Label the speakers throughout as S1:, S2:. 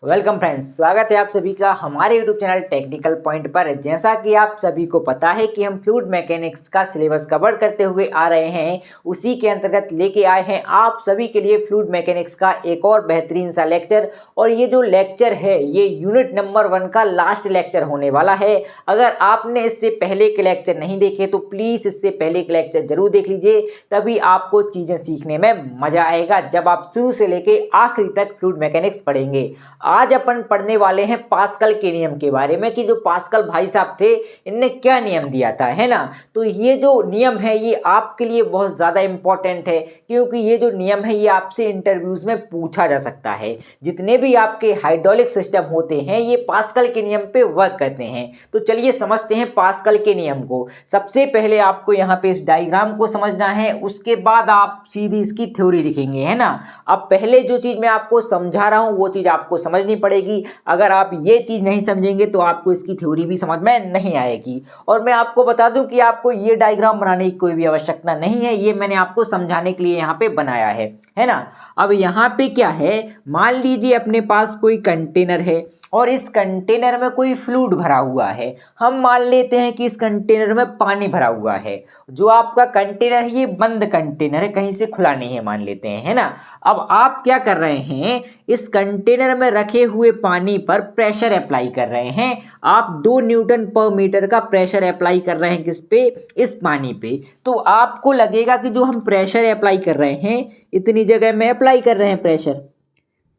S1: Welcome friends, स्वागत है आप सभी का हमारे यूट्यूब चैनल टेक्निकल पॉइंट पर। जैसा कि आप सभी को पता है कि हम फ्लूइड मैकेनिक्स का सिलेबस कवर करते हुए आ रहे हैं, उसी के अंतर्गत लेके आए हैं आप सभी के लिए फ्लूइड मैकेनिक्स का एक और बेहतरीन सा लेक्चर। और ये जो लेक्चर है ये यूनिट नंबर 1 का लास्ट लेक्चर होने वाला है। अगर आपने इससे पहले के लेक्चर नहीं देखे तो प्लीज़ इससे पहले के लेक्चर जरूर देख लीजिए, तभी आपको चीज़ें सीखने में मज़ा आएगा जब आप शुरू से लेके आखिरी तक फ्लूइड मैकेनिक्स पढ़ेंगे। आज अपन पढ़ने वाले हैं पास्कल के नियम के बारे में कि जो पास्कल भाई साहब थे इनने क्या नियम दिया था, है ना। तो ये जो नियम है ये आपके लिए बहुत ज़्यादा इंपॉर्टेंट है, क्योंकि ये जो नियम है ये आपसे इंटरव्यूज में पूछा जा सकता है। जितने भी आपके हाइड्रोलिक सिस्टम होते हैं ये पास्कल के नियम पे वर्क करते हैं। तो चलिए समझते हैं पास्कल के नियम को। सबसे पहले आपको यहाँ पे इस डायग्राम को समझना है, उसके बाद आप सीधी इसकी थ्योरी लिखेंगे, है ना। अब पहले जो चीज़ मैं आपको समझा रहा हूँ वो चीज़ आपको समझनी पड़ेगी। अगर आप ये चीज़ नहीं समझेंगे तो आपको इसकी थ्योरी भी समझ में नहीं आएगी। और मैं आपको बता दूं कि आपको ये डायग्राम बनाने की कोई भी आवश्यकता नहीं है, ये मैंने आपको समझाने के लिए यहाँ पे बनाया है ना। अब यहाँ पे क्या है, मान लीजिए अपने पास कोई कंटेनर है और इस कंटेनर में कोई फ्लूइड भरा हुआ है। हम मान लेते हैं कि इस कंटेनर में पानी भरा हुआ है। जो आपका कंटेनर है ये बंद कंटेनर है, कहीं से खुला नहीं है मान लेते हैं, है ना। अब आप क्या कर रहे हैं, इस कंटेनर में रखे हुए पानी पर प्रेशर अप्लाई कर रहे हैं। आप 2 न्यूटन पर मीटर का प्रेशर अप्लाई कर रहे हैं किस पे, इस पानी पे। तो आपको लगेगा कि जो हम प्रेशर अप्लाई कर रहे हैं इतनी जगह में अप्लाई कर रहे हैं, प्रेशर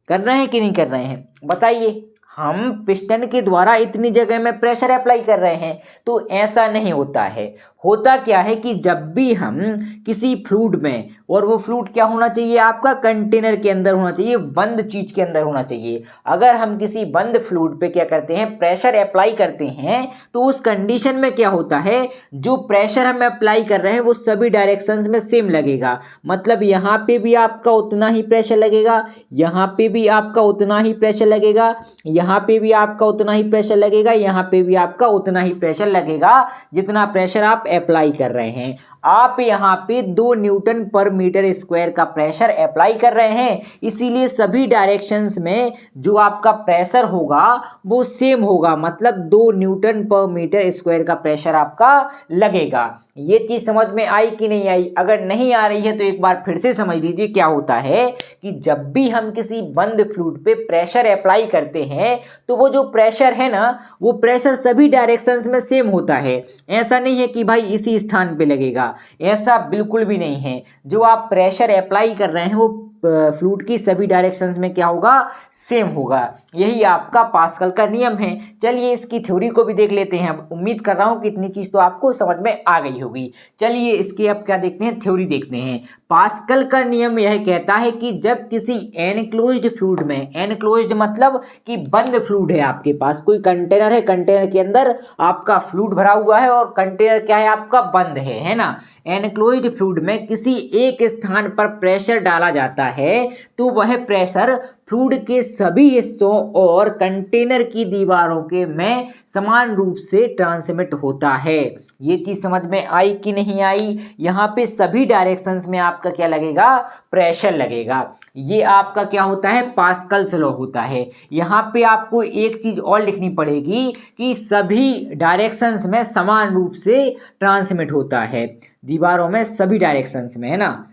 S1: कर रहे हैं कि नहीं कर रहे हैं, बताइए। हम पिस्टन के द्वारा इतनी जगह में प्रेशर अप्लाई कर रहे हैं। तो ऐसा नहीं होता है। होता क्या है कि जब भी हम किसी फ्लूइड में, और वो फ्लूइड क्या होना चाहिए, आपका कंटेनर के अंदर होना चाहिए, बंद चीज के अंदर होना चाहिए। अगर हम किसी बंद फ्लूइड पे क्या करते हैं, प्रेशर अप्लाई करते हैं, तो उस कंडीशन में क्या होता है, जो प्रेशर हम अप्लाई कर रहे हैं वो सभी डायरेक्शंस में सेम लगेगा। मतलब यहाँ पे भी आपका उतना ही प्रेशर लगेगा, यहाँ पे भी आपका उतना ही प्रेशर लगेगा, यहाँ पे भी आपका उतना ही प्रेशर लगेगा, यहाँ पे भी आपका उतना ही प्रेशर लगेगा जितना प्रेशर आप अप्लाई कर रहे हैं। आप यहाँ पे 2 न्यूटन पर मीटर स्क्वायर का प्रेशर अप्लाई कर रहे हैं, इसीलिए सभी डायरेक्शंस में जो आपका प्रेशर होगा वो सेम होगा। मतलब 2 न्यूटन पर मीटर स्क्वायर का प्रेशर आपका लगेगा। ये चीज समझ में आई कि नहीं आई? अगर नहीं आ रही है तो एक बार फिर से समझ लीजिए। क्या होता है कि जब भी हम किसी बंद फ्लूइड पे प्रेशर अप्लाई करते हैं तो वो जो प्रेशर है ना, वो प्रेशर सभी डायरेक्शंस में सेम होता है। ऐसा नहीं है कि भाई इसी स्थान पे लगेगा, ऐसा बिल्कुल भी नहीं है। जो आप प्रेशर अप्लाई कर रहे हैं वो फ्लूइड की सभी डायरेक्शंस में क्या होगा, सेम होगा। यही आपका पास्कल का नियम है। चलिए इसकी थ्योरी को भी देख लेते हैं। अब उम्मीद कर रहा हूं कि इतनी चीज तो आपको समझ में आ गई होगी। चलिए इसके अब क्या देखते हैं, थ्योरी देखते हैं। पास्कल का नियम यह कहता है कि जब किसी एनक्लोज्ड फ्लूइड में, एनक्लोज्ड मतलब कि बंद फ्लूइड है, आपके पास कोई कंटेनर है, कंटेनर के अंदर आपका फ्लूइड भरा हुआ है और कंटेनर क्या है, आपका बंद है ना। एनक्लोज्ड फ्लूइड में किसी एक स्थान पर प्रेशर डाला जाता है तो वह प्रेशर फ्लूइड के सभी हिस्सों और कंटेनर की दीवारों के में समान रूप से ट्रांसमिट होता है। ये चीज समझ में आई कि नहीं आई? यहाँ पे सभी डायरेक्शंस में आपका क्या लगेगा, प्रेशर लगेगा। ये आपका क्या होता है, पास्कल्स लॉ होता है। यहाँ पे आपको एक चीज और लिखनी पड़ेगी कि सभी डायरेक्शंस में समान रूप से ट्रांसमिट होता है, दीवारों में सभी डायरेक्शंस में, है ना।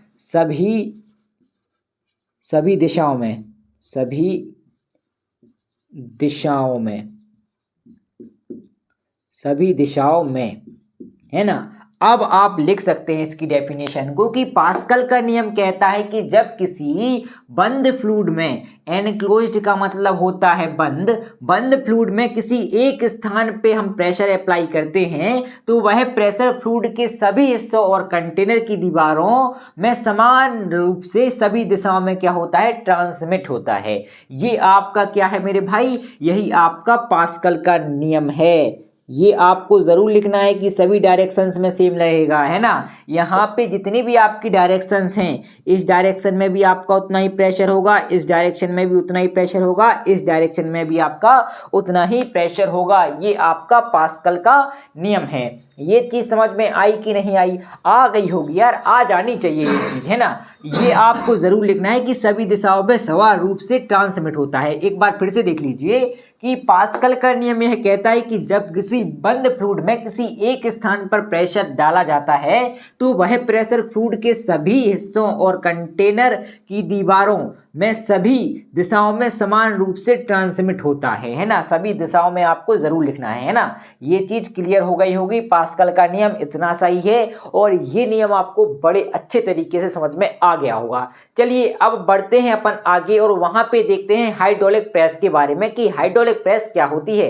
S1: सभी दिशाओं में, सभी दिशाओं में, सभी दिशाओं में, है ना। अब आप लिख सकते हैं इसकी डेफिनेशन को कि पास्कल का नियम कहता है कि जब किसी बंद फ्लूइड में, एनक्लोज्ड का मतलब होता है बंद, बंद फ्लूइड में किसी एक स्थान पे हम प्रेशर अप्लाई करते हैं तो वह प्रेशर फ्लूइड के सभी हिस्सों और कंटेनर की दीवारों में समान रूप से सभी दिशाओं में क्या होता है, ट्रांसमिट होता है। ये आपका क्या है मेरे भाई, यही आपका पास्कल का नियम है। ये आपको जरूर लिखना है कि सभी डायरेक्शंस में सेम लगेगा, है ना। यहाँ पे जितनी भी आपकी डायरेक्शंस हैं, इस डायरेक्शन में भी आपका उतना ही प्रेशर होगा, इस डायरेक्शन में भी उतना ही प्रेशर होगा, इस डायरेक्शन में भी आपका उतना ही प्रेशर होगा। ये आपका पास्कल का नियम है। ये चीज़ समझ में आई कि नहीं आई? आ गई होगी यार, आ जानी चाहिए ये चीज़, है ना। ये आपको ज़रूर लिखना है कि सभी दिशाओं में समान रूप से ट्रांसमिट होता है। एक बार फिर से देख लीजिए कि पास्कल का नियम यह कहता है कि जब किसी बंद फ्लूइड में किसी एक स्थान पर प्रेशर डाला जाता है तो वह प्रेशर फ्लूइड के सभी हिस्सों और कंटेनर की दीवारों में सभी दिशाओं में समान रूप से ट्रांसमिट होता है ना। सभी दिशाओं में आपको ज़रूर लिखना है ना। ये चीज़ क्लियर हो गई होगी। पास्कल का नियम इतना सही है और ये नियम आपको बड़े अच्छे तरीके से समझ में आ गया होगा। चलिए अब बढ़ते हैं अपन आगे और वहाँ पे देखते हैं हाइड्रोलिक प्रेस के बारे में कि हाइड्रोलिक प्रेस क्या होती है।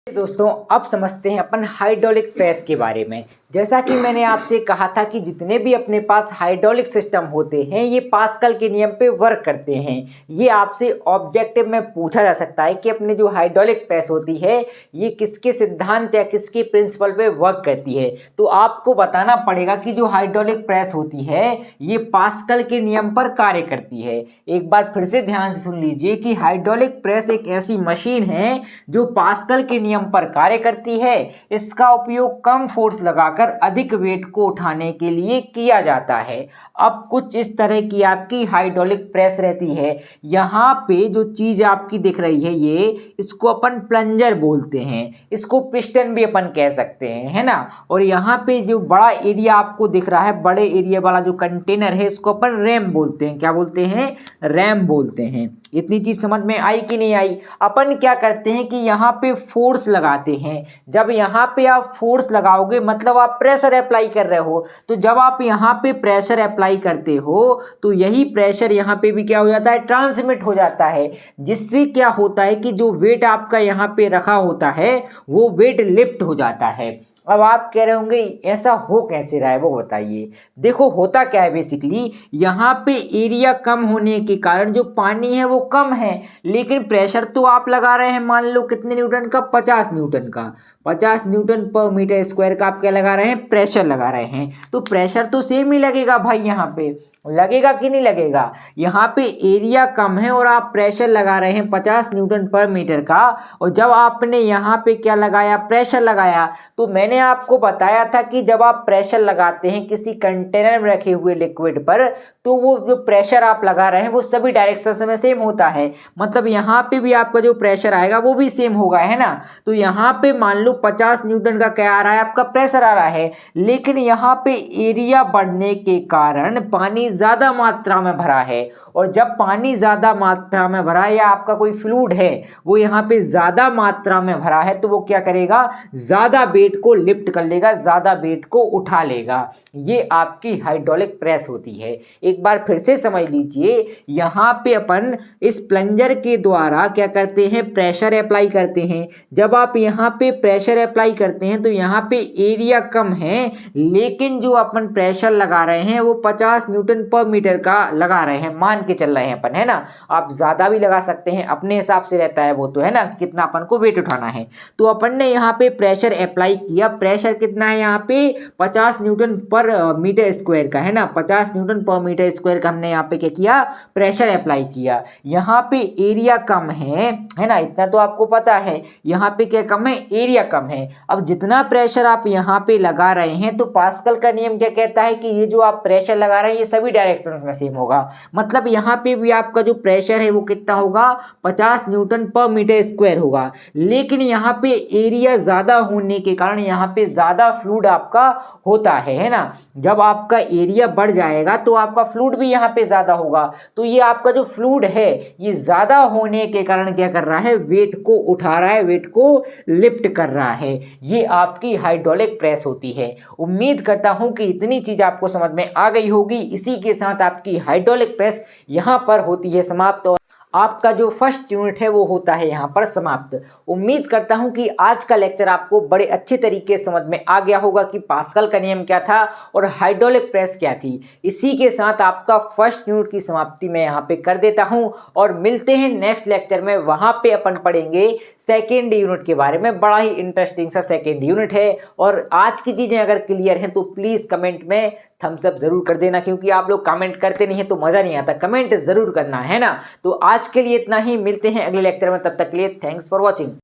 S1: दोस्तों अब समझते हैं अपन हाइड्रोलिक प्रेस के बारे में। जैसा कि मैंने आपसे कहा था कि जितने भी अपने पास हाइड्रोलिक सिस्टम होते हैं ये पास्कल के नियम पे वर्क करते हैं। ये आपसे ऑब्जेक्टिव में पूछा जा सकता है कि अपने जो हाइड्रोलिक प्रेस होती है ये किसके सिद्धांत या किसके प्रिंसिपल पे वर्क करती है। तो आपको बताना पड़ेगा कि जो हाइड्रोलिक प्रेस होती है ये पास्कल के नियम पर कार्य करती है। एक बार फिर से ध्यान से सुन लीजिए कि हाइड्रोलिक प्रेस एक ऐसी मशीन है जो पास्कल के नियम पर कार्य करती है। इसका उपयोग कम फोर्स लगाकर अधिक वेट को उठाने के लिए किया जाता है। अब कुछ इस तरह की आपकी हाइड्रोलिक प्रेस रहती है। यहाँ पे जो चीज आपकी दिख रही है ये इसको अपन प्लंजर बोलते हैं, इसको पिस्टन भी अपन कह सकते हैं, है ना। और यहाँ पे जो बड़ा एरिया आपको दिख रहा है, बड़े एरिया वाला जो कंटेनर है इसको अपन रैम बोलते हैं। क्या बोलते हैं? रैम बोलते हैं। इतनी चीज समझ में आई कि नहीं आई? अपन क्या करते हैं कि यहाँ पे फोर्स लगाते हैं। जब यहाँ पे आप फोर्स लगाओगे मतलब आप प्रेशर अप्लाई कर रहे हो। तो जब आप यहाँ पे प्रेशर अप्लाई करते हो तो यही प्रेशर यहाँ पे भी क्या हो जाता है? ट्रांसमिट हो जाता है। जिससे क्या होता है कि जो वेट आपका यहाँ पे रखा होता है वो वेट लिफ्ट हो जाता है। अब आप कह रहे होंगे ऐसा हो कैसे रहा है वो बताइए। देखो होता क्या है, बेसिकली यहाँ पे एरिया कम होने के कारण जो पानी है वो कम है, लेकिन प्रेशर तो आप लगा रहे हैं मान लो कितने न्यूटन का? 50 न्यूटन का। 50 न्यूटन पर मीटर स्क्वायर का आप क्या लगा रहे हैं? प्रेशर लगा रहे हैं। तो प्रेशर तो सेम ही लगेगा भाई, यहाँ पे लगेगा कि नहीं लगेगा? यहाँ पे एरिया कम है और आप प्रेशर लगा रहे हैं 50 न्यूटन पर मीटर का। और जब आपने यहाँ पे क्या लगाया? प्रेशर लगाया। तो मैंने आपको बताया था कि जब आप प्रेशर लगाते हैं किसी कंटेनर में रखे हुए लिक्विड पर तो वो जो प्रेशर आप लगा रहे हैं वो सभी डायरेक्शन में सेम होता है। मतलब यहाँ पे भी आपका जो प्रेशर आएगा वो भी सेम होगा, है ना। तो यहाँ पे मान लो 50 न्यूटन का क्या आ रहा है? आपका प्रेशर आ रहा है, लेकिन यहाँ पे एरिया बढ़ने के कारण पानी ज्यादा मात्रा में भरा है। और जब पानी ज्यादा मात्रा में भरा है या आपका कोई फ्लूइड है वो यहाँ पे ज्यादा मात्रा में भरा है तो वो क्या करेगा? ज्यादा वेट को लिफ्ट कर लेगा, ज्यादा वेट को उठा लेगा। ये आपकी हाइड्रोलिक प्रेस होती है। एक बार फिर से समझ लीजिए, यहाँ पे अपन इस प्लंजर के द्वारा क्या करते हैं? प्रेशर अप्लाई करते हैं। जब आप यहाँ पे प्रेशर अप्लाई करते हैं तो यहाँ पे एरिया कम है, लेकिन जो अपन प्रेशर लगा रहे हैं वो 50 न्यूटन पर मीटर का लगा रहे हैं, मान के चल रहे हैं अपन, है ना। आप ज्यादा भी लगा सकते हैं, अपने हिसाब से रहता है वो तो, है ना, कितना अपन को वेट उठाना है। तो अपन ने यहाँ पे प्रेशर अप्लाई किया। प्रेशर कितना है यहाँ पे? 50 न्यूटन पर मीटर स्क्वायर का, है ना। 50 न्यूटन पर मीटर स्क्वायर का हमने यहाँ पे क्या किया? प्रेशर अप्लाई किया। यहाँ पे एरिया कम है ना, इतना तो आपको पता है। यहाँ पे क्या कम है? एरिया कम है। अब जितना प्रेशर आप यहाँ पे लगा रहे हैं तो पास्कल का नियम क्या कहता है कि ये जो आप प्रेशर लगा रहे हैं ये सभी डायरेक्शंस में सेम होगा। मतलब यहाँ पे भी आपका जो प्रेशर है वो कितना होगा? 50 न्यूटन पर मीटर स्क्वायर होगा। लेकिन यहाँ पे एरिया ज्यादा होने के कारण यहाँ पे ज्यादा फ्लूइड आपका होता है ना। जब आपका एरिया बढ़ जाएगा तो आपका फ्लूइड भी यहाँ पे ज्यादा होगा। तो ये आपका जो फ्लूइड है ये ज्यादा होने के कारण क्या कर रहा है? वेट को उठा रहा है, वेट को लिफ्ट कर रहा है। ये आपकी हाइड्रोलिक प्रेस होती है। उम्मीद करता हूं कि इतनी चीज आपको समझ में आ गई होगी। इसी के साथ आपकी हाइड्रोलिक प्रेस यहाँ पर होती है समाप्त और आपका जो फर्स्ट यूनिट है वो होता है यहाँ पर समाप्त। उम्मीद करता हूँ कि आज का लेक्चर आपको बड़े अच्छे तरीके से समझ में आ गया होगा कि पास्कल का नियम क्या था और हाइड्रोलिक प्रेस क्या थी। इसी के साथ आपका फर्स्ट यूनिट की समाप्ति मैं यहाँ पे कर देता हूँ और मिलते हैं नेक्स्ट लेक्चर में। वहाँ पे अपन पढ़ेंगे सेकेंड यूनिट के बारे में। बड़ा ही इंटरेस्टिंग सा सेकेंड यूनिट है। और आज की चीज़ें अगर क्लियर हैं तो प्लीज़ कमेंट में थम्स अप जरूर कर देना, क्योंकि आप लोग कमेंट करते नहीं है तो मज़ा नहीं आता। कमेंट जरूर करना, है ना। तो आज के लिए इतना ही, मिलते हैं अगले लेक्चर में। तब तक के लिए थैंक्स फॉर वॉचिंग।